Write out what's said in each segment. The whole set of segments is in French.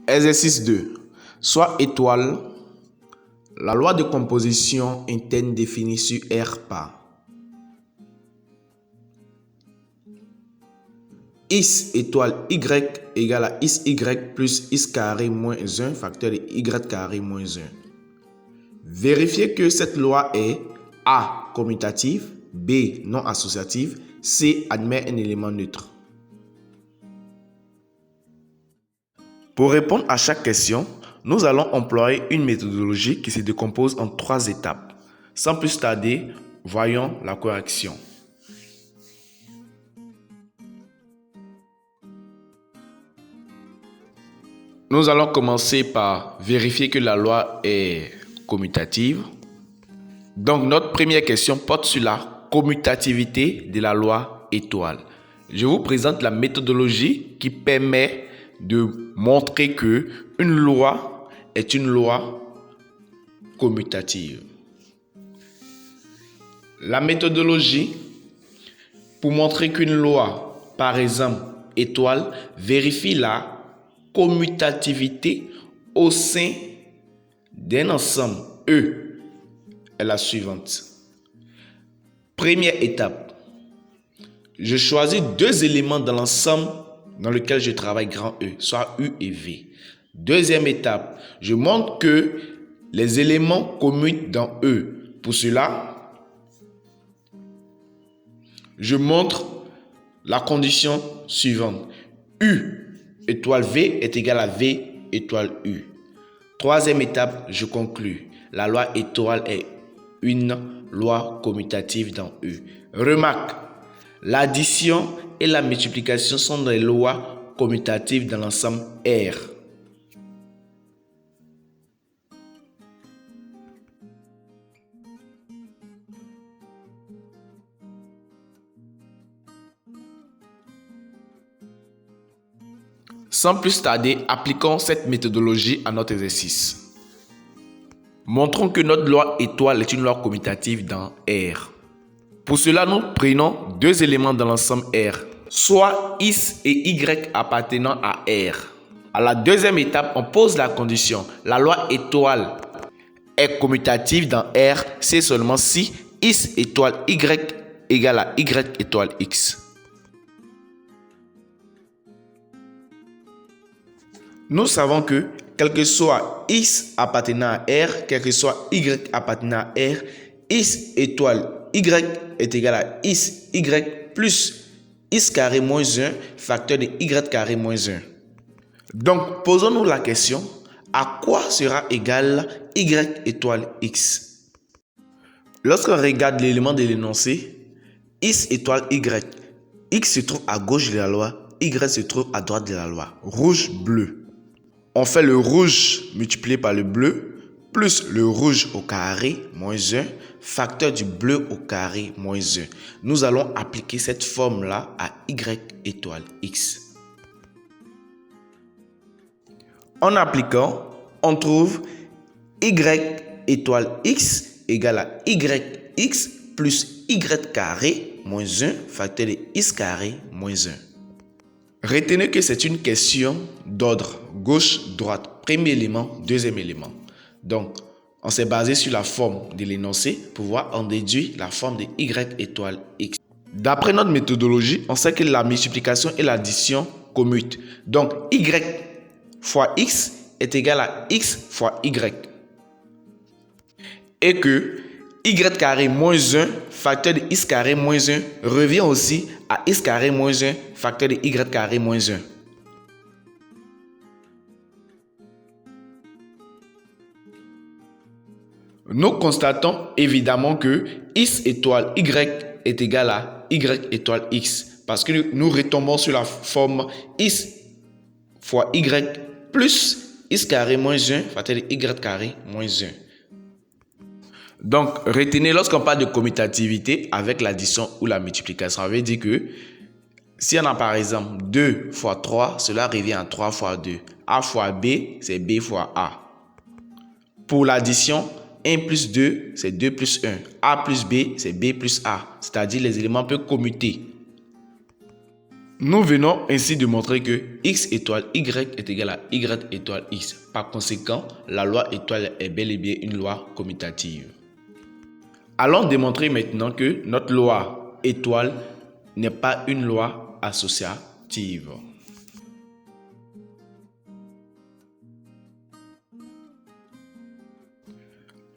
Exercice 2. Soit étoile. La loi de composition interne définie sur R par X étoile Y égale à XY plus X carré moins 1 facteur de Y carré moins 1. Vérifiez que cette loi est A. Commutative, B. Non associative, C. Admet un élément neutre. Pour répondre à chaque question, nous allons employer une méthodologie qui se décompose en 3 étapes. Sans plus tarder, voyons la correction. Nous allons commencer par vérifier que la loi est commutative. Donc, notre première question porte sur la commutativité de la loi étoile. Je vous présente la méthodologie qui permet de montrer que une loi est une loi commutative. La méthodologie pour montrer qu'une loi, par exemple étoile, vérifie la commutativité au sein d'un ensemble E est la suivante. Première étape, je choisis 2 éléments dans l'ensemble dans lequel je travaille grand E, soit U et V. Deuxième étape, je montre que les éléments commutent dans E. Pour cela, je montre la condition suivante. U étoile V est égal à V étoile U. Troisième étape, je conclus. La loi étoile est une loi commutative dans U. Remarque, l'addition et la multiplication sont des lois commutatives dans l'ensemble R. Sans plus tarder, appliquons cette méthodologie à notre exercice. Montrons que notre loi étoile est une loi commutative dans R. Pour cela, nous prenons 2 éléments dans l'ensemble R, soit X et Y appartenant à R. À la deuxième étape, on pose la condition. La loi étoile est commutative dans R, c'est seulement si X étoile Y égale à Y étoile X. Nous savons que, quel que soit X appartenant à R, quel que soit Y appartenant à R, X étoile Y est égal à XY plus X carré moins 1 facteur de Y carré moins 1. Donc, posons-nous la question, à quoi sera égal Y étoile X? Lorsqu'on regarde l'élément de l'énoncé, X étoile Y, X se trouve à gauche de la loi, Y se trouve à droite de la loi, rouge, bleu. On fait le rouge multiplié par le bleu, plus le rouge au carré, moins 1, facteur du bleu au carré, moins 1. Nous allons appliquer cette forme-là à Y étoile X. En appliquant, on trouve Y étoile X égale à YX plus Y carré, moins 1, facteur de X carré, moins 1. Retenez que c'est une question d'ordre gauche-droite. Premier élément, deuxième élément. Donc, on s'est basé sur la forme de l'énoncé pour voir en déduire la forme de Y étoile X. D'après notre méthodologie, on sait que la multiplication et l'addition commutent. Donc, Y fois X est égal à X fois Y. Et que Y carré moins 1 facteur de X carré moins 1 revient aussi à X carré moins 1 facteur de Y carré moins 1. Nous constatons évidemment que X étoile Y est égal à Y étoile X parce que nous retombons sur la forme X fois Y plus X carré moins 1 facteur de Y carré moins 1. Donc, retenez, lorsqu'on parle de commutativité avec l'addition ou la multiplication, ça veut dire que si on a par exemple 2 fois 3, cela revient à 3 fois 2. A fois B, c'est B fois A. Pour l'addition, 1 plus 2, c'est 2 plus 1. A plus B, c'est B plus A. C'est-à-dire les éléments peuvent commuter. Nous venons ainsi de montrer que x étoile y est égal à y étoile x. Par conséquent, la loi étoile est bel et bien une loi commutative. Allons démontrer maintenant que notre loi étoile n'est pas une loi associative.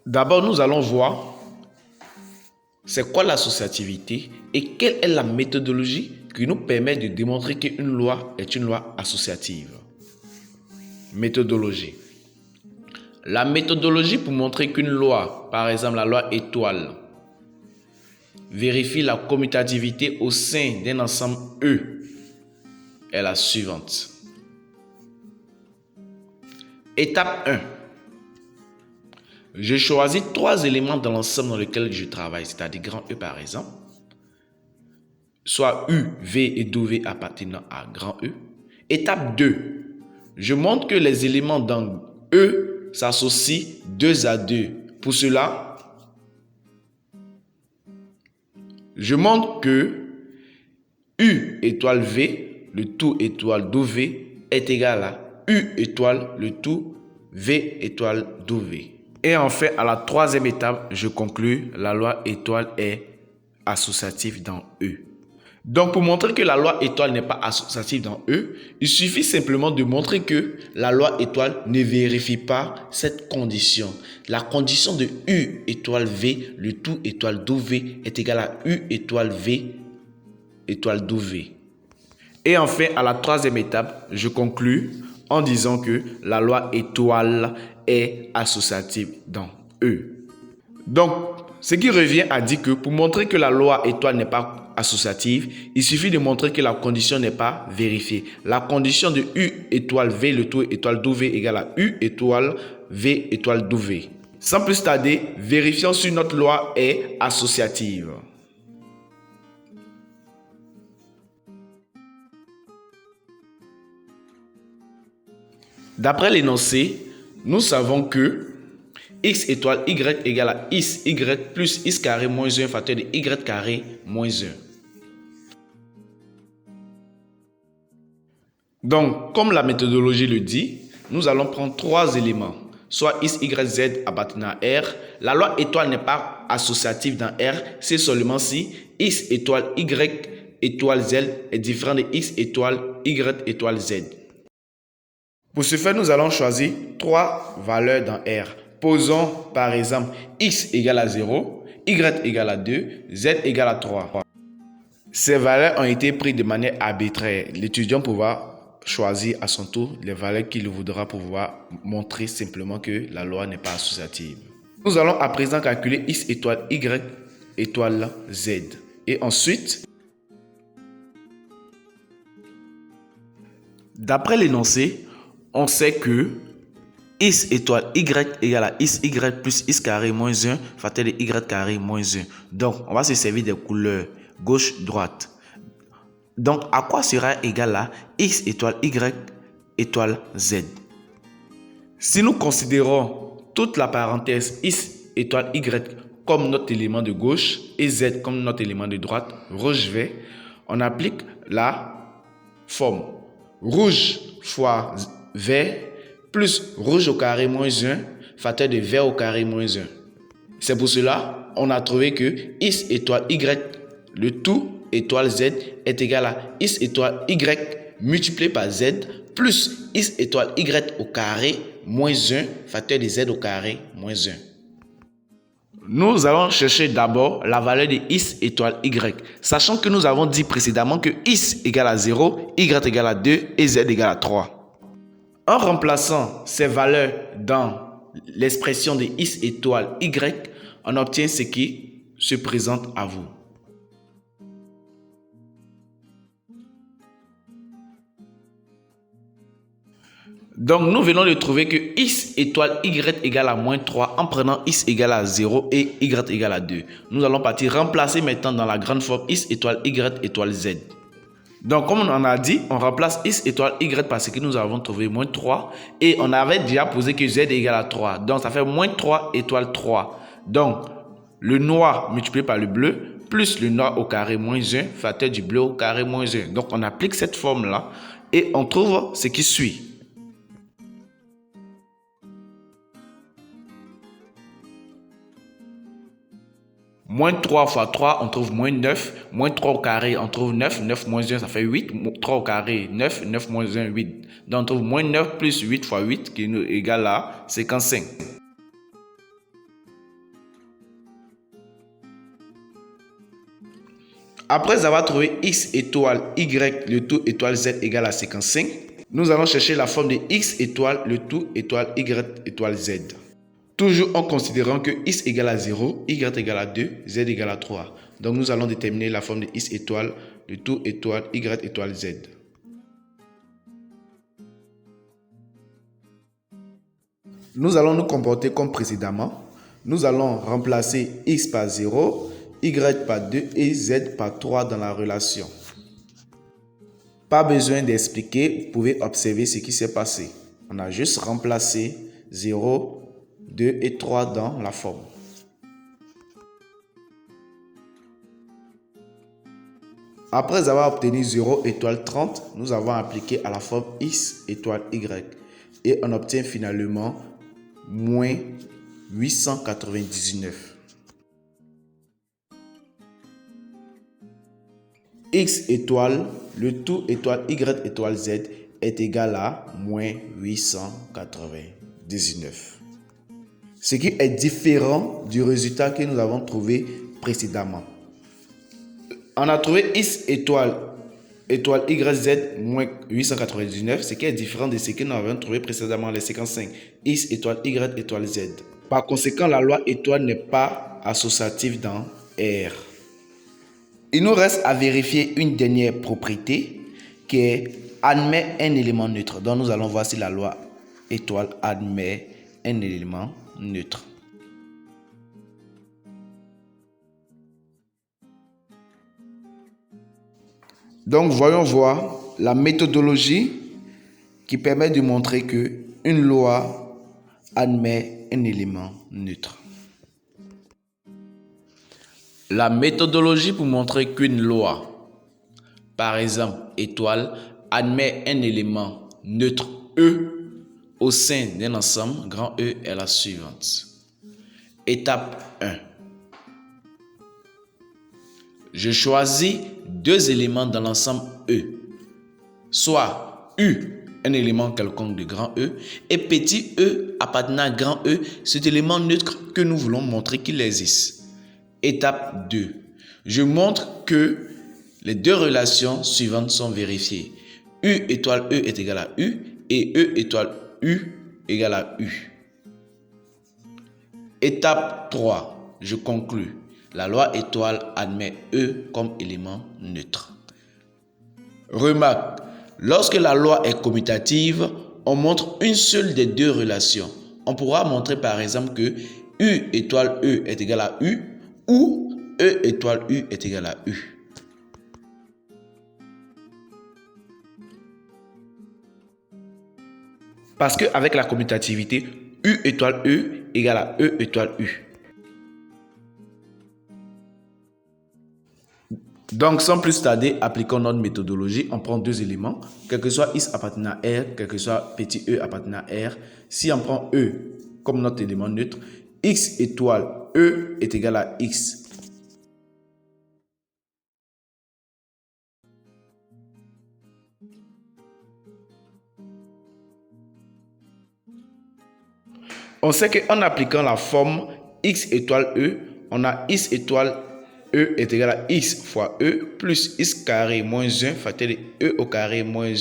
D'abord, nous allons voir c'est quoi l'associativité et quelle est la méthodologie qui nous permet de démontrer qu'une loi est une loi associative. Méthodologie. La méthodologie pour montrer qu'une loi, par exemple la loi étoile, vérifie la commutativité au sein d'un ensemble E est la suivante. Étape 1. Je choisis 3 éléments dans l'ensemble dans lequel je travaille, c'est-à-dire grand E par exemple, soit U, V et W appartenant à grand E. Étape 2. Je montre que les éléments dans E s'associent 2 à 2. Pour cela, je montre que U étoile V, le tout étoile W, est égal à U étoile le tout V étoile W. Et enfin, à la 3e étape, je conclus, la loi étoile est associative dans E. Donc, pour montrer que la loi étoile n'est pas associative dans E, il suffit simplement de montrer que la loi étoile ne vérifie pas cette condition. La condition de U étoile V, le tout étoile W, est égal à U étoile V étoile W. Et enfin, à la 3e étape, je conclus en disant que la loi étoile est associative dans E. Donc, ce qui revient à dire que pour montrer que la loi étoile n'est pas associative, il suffit de montrer que la condition n'est pas vérifiée. La condition de U étoile V, le tout étoile W égale à U étoile V étoile W. Sans plus tarder, vérifions si notre loi est associative. D'après l'énoncé, nous savons que x étoile y égale à y plus x carré moins 1 facteur de y carré moins 1. Donc, comme la méthodologie le dit, nous allons prendre 3 éléments, soit x, y, z appartenant à R. La loi étoile n'est pas associative dans R, c'est seulement si x étoile y étoile z est différent de x étoile y étoile z. Pour ce faire, nous allons choisir 3 valeurs dans R. Posons par exemple x égale à 0, y égale à 2, z égale à 3. Ces valeurs ont été prises de manière arbitraire. L'étudiant pourra choisir à son tour les valeurs qu'il voudra pour pouvoir montrer simplement que la loi n'est pas associative. Nous allons à présent calculer x étoile y étoile z. Et ensuite, d'après l'énoncé, on sait que x étoile y égale à xy plus x carré moins 1 facteur de y carré moins 1. Donc, on va se servir des couleurs gauche-droite. Donc, à quoi sera égal à x étoile y étoile z? Si nous considérons toute la parenthèse x étoile y comme notre élément de gauche et z comme notre élément de droite, rouge-vert, on applique la forme rouge fois vert plus rouge au carré moins 1 facteur de vert au carré moins 1. C'est pour cela on a trouvé que x étoile y, le tout étoile z est égal à x étoile y multiplié par z plus x étoile y au carré moins 1 facteur de z au carré moins 1. Nous allons chercher d'abord la valeur de x étoile y, sachant que nous avons dit précédemment que x égale à 0, y égale à 2 et z égale à 3. En remplaçant ces valeurs dans l'expression de x étoile y, on obtient ce qui se présente à vous. Donc, nous venons de trouver que x étoile y égale à moins 3 en prenant x égale à 0 et y égale à 2. Nous allons partir remplacer maintenant dans la grande forme x étoile y étoile z. Donc, comme on a dit, on remplace x étoile y parce que nous avons trouvé moins 3 et on avait déjà posé que z est égal à 3. Donc, ça fait moins 3 étoile 3. Donc, le noir multiplié par le bleu plus le noir au carré moins 1 facteur du bleu au carré moins 1. Donc, on applique cette forme-là et on trouve ce qui suit. Moins 3 fois 3, on trouve moins 9. Moins 3 au carré, on trouve 9. 9 moins 1, ça fait 8. 3 au carré, 9. 9 moins 1, 8. Donc, on trouve moins 9 plus 8 fois 8 qui nous égale à 55. Après avoir trouvé x étoile y, le tout étoile z égale à 55, nous allons chercher la forme de x étoile, le tout étoile y étoile z. Toujours en considérant que x égale à 0, y égale à 2, z égale à 3. Donc nous allons déterminer la forme de x étoile, le tout étoile y étoile z. Nous allons nous comporter comme précédemment. Nous allons remplacer x par 0, y par 2 et z par 3 dans la relation. Pas besoin d'expliquer, vous pouvez observer ce qui s'est passé. On a juste remplacé 0, 2 et 3 dans la forme. Après avoir obtenu 0 étoile 30, nous avons appliqué à la forme x étoile y. Et on obtient finalement moins 899. X étoile, le tout étoile y étoile z est égal à moins 899. Ce qui est différent du résultat que nous avons trouvé précédemment. On a trouvé x étoile y z moins 899, ce qui est différent de ce que nous avons trouvé précédemment, les séquences 5. X étoile y étoile z. Par conséquent, la loi étoile n'est pas associative dans R. Il nous reste à vérifier une dernière propriété qui est admet un élément neutre. Donc nous allons voir si la loi étoile admet un élément neutre. Donc voyons voir la méthodologie qui permet de montrer que une loi admet un élément neutre. La méthodologie pour montrer qu'une loi, par exemple étoile, admet un élément neutre E au sein d'un ensemble grand E est la suivante. Étape 1. Je choisis deux éléments dans l'ensemble E, soit U, un élément quelconque de grand E, et petit e appartenant à grand E, cet élément neutre que nous voulons montrer qu'il existe. Étape 2. Je montre que les deux relations suivantes sont vérifiées. U étoile E est égal à U et E étoile U égale à U. Étape 3. Je conclus. La loi étoile admet E comme élément neutre. Remarque, lorsque la loi est commutative, on montre une seule des deux relations. On pourra montrer par exemple que U étoile E est égal à U ou E étoile U est égal à U. Parce qu'avec la commutativité, U étoile E égale à E étoile U. Donc, sans plus tarder, appliquons notre méthodologie. On prend deux éléments, quel que soit x appartenant à R, quel que soit petit e appartenant à R. Si on prend E comme notre élément neutre, x étoile E est égal à x. On sait qu'en appliquant la forme x étoile E, on a x étoile E est égal à x fois E plus x carré moins 1 facteur de E au carré moins 1.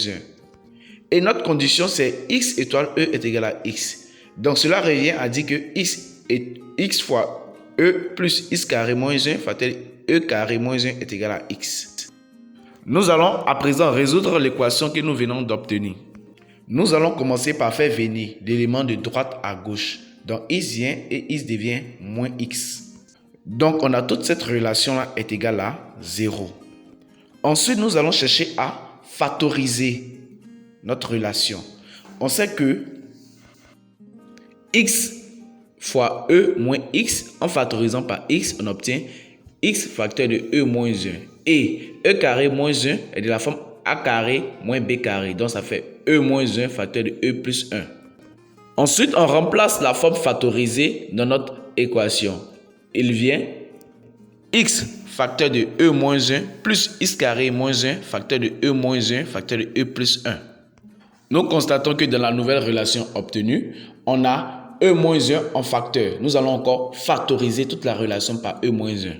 Et notre condition c'est x étoile E est égal à x. Donc cela revient à dire que x fois E plus x carré moins 1 facteur de E carré moins 1 est égal à x. Nous allons à présent résoudre l'équation que nous venons d'obtenir. Nous allons commencer par faire venir l'élément de droite à gauche. Donc x vient et x devient moins x. Donc, on a toute cette relation-là est égale à 0. Ensuite, nous allons chercher à factoriser notre relation. On sait que x fois e moins x, en factorisant par x, on obtient x facteur de e moins 1. Et e carré moins 1 est de la forme a carré moins b carré. Donc ça fait e moins 1 facteur de e plus 1. Ensuite, on remplace la forme factorisée dans notre équation. Il vient x facteur de e moins 1 plus x carré moins 1 facteur de e moins 1 facteur de e plus 1. Nous constatons que dans la nouvelle relation obtenue, on a e moins 1 en facteur. Nous allons encore factoriser toute la relation par e moins 1.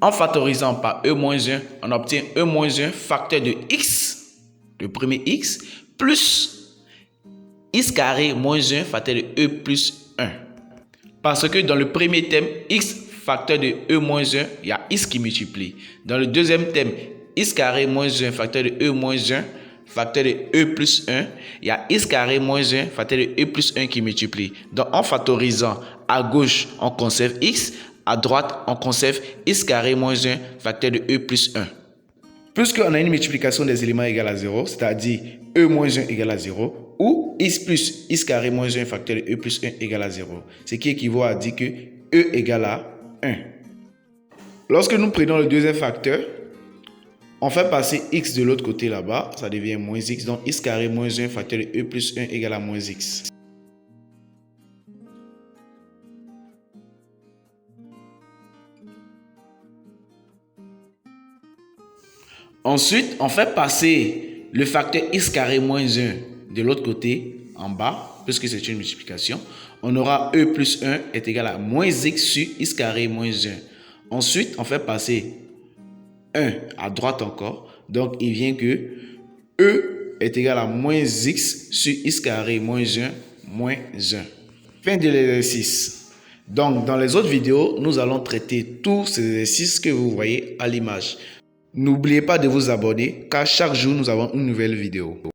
En factorisant par e moins 1, on obtient e moins 1 facteur de x, le premier x, plus x carré moins 1 facteur de e plus 1. Parce que dans le premier thème, x facteur de e moins 1, il y a x qui multiplie. Dans le deuxième thème, x carré moins 1 facteur de e moins 1 facteur de e plus 1, il y a x carré moins 1 facteur de e plus 1 qui multiplie. Donc en factorisant, à gauche, on conserve x, à droite, on conserve x carré moins 1 facteur de e plus 1. Puisqu'on a une multiplication des éléments égale à 0, c'est-à-dire e moins 1 égale à 0, ou x plus x carré moins 1 facteur de e plus 1 égale à 0, ce qui équivaut à dire que e égale à 1. Lorsque nous prenons le deuxième facteur, on fait passer x de l'autre côté là-bas, ça devient moins x, donc x carré moins 1 facteur de e plus 1 égale à moins x. Ensuite, on fait passer le facteur x carré moins 1 de l'autre côté, en bas, puisque c'est une multiplication. On aura e plus 1 est égal à moins x sur x carré moins 1. Ensuite, on fait passer 1 à droite encore. Donc, il vient que e est égal à moins x sur x carré moins 1 moins 1. Fin de l'exercice. Donc, dans les autres vidéos, nous allons traiter tous ces exercices que vous voyez à l'image. N'oubliez pas de vous abonner car chaque jour, nous avons une nouvelle vidéo.